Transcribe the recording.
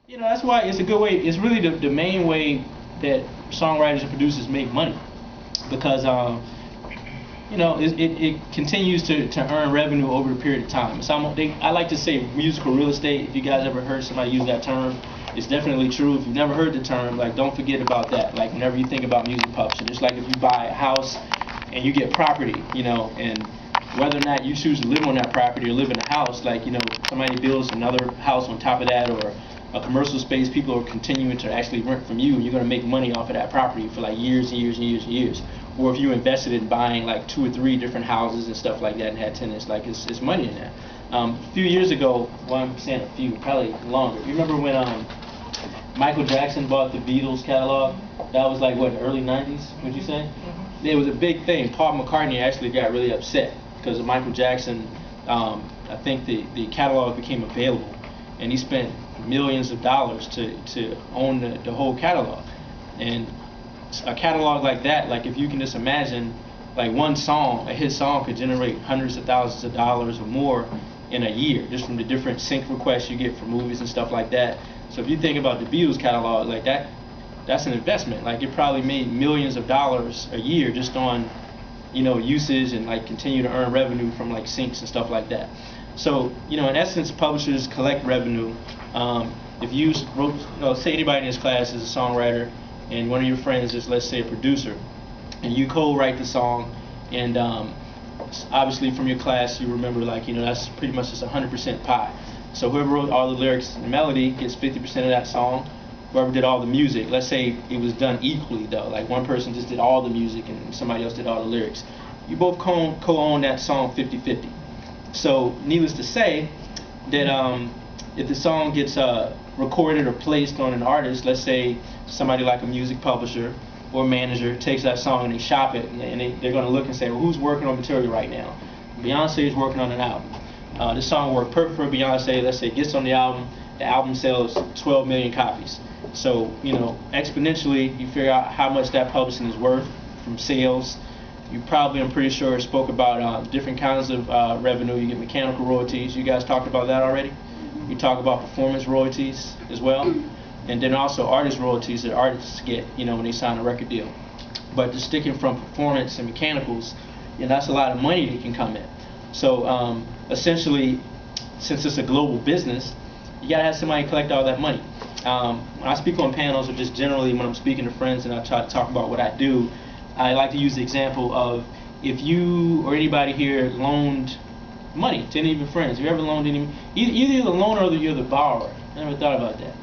That's why it's a good way. It's really the main way that songwriters and producers make money because it continues to earn revenue over a period of time. I like to say musical real estate. If you guys ever heard somebody use that term, it's definitely true. If you've never heard the term, like, don't forget about that. Like, whenever you think about music publishing, it's like if you buy a house and you get property, and whether or not you choose to live on that property or live in a house, like, somebody builds another house on top of that, or a commercial space, people are continuing to actually rent from you, and you're going to make money off of that property for like years and years and years and years. Or if you invested in buying like 2 or 3 different houses and stuff like that and had tenants, like, it's money in that. A few years ago, well, I'm saying a few, probably longer. You remember when Michael Jackson bought the Beatles catalog? That was like, what, the early 90s, would you say? It was a big thing. Paul McCartney actually got really upset because of Michael Jackson. I think the catalog became available, and he spent millions of dollars to own the whole catalog. And a catalog like that, like, if you can just imagine, like, one song, a hit song, could generate hundreds of thousands of dollars or more in a year, just from the different sync requests you get for movies and stuff like that. So if you think about the Beatles catalog, like, that's an investment. Like, it probably made millions of dollars a year just on usage, and like continue to earn revenue from like syncs and stuff like that. So in essence, publishers collect revenue. If you wrote, say anybody in this class is a songwriter, and one of your friends is, let's say, a producer, and you co-write the song, and obviously from your class you remember, like, that's pretty much just 100% pie. So whoever wrote all the lyrics and the melody gets 50% of that song. Whoever did all the music, let's say it was done equally though, like one person just did all the music and somebody else did all the lyrics, you both co-own that song 50-50. So needless to say that if the song gets recorded or placed on an artist, let's say somebody like a music publisher or manager takes that song and they shop it, and they're going to look and say, well, who's working on material right now? Beyonce is working on an album. This song worked perfect for Beyonce. Let's say it gets on the album sells 12 million copies. So, exponentially, you figure out how much that publishing is worth from sales. You probably, I'm pretty sure, spoke about different kinds of revenue. You get mechanical royalties. You guys talked about that already. You talk about performance royalties as well. And then also artist royalties that artists get, when they sign a record deal. But just sticking from performance and mechanicals, that's a lot of money that can come in. So, essentially, since it's a global business, you got to have somebody collect all that money. When I speak on panels, or just generally when I'm speaking to friends and I try to talk about what I do, I like to use the example of, if you or anybody here loaned money to any of your friends, have you ever loaned any, either you're the loaner or you're the borrower? I never thought about that.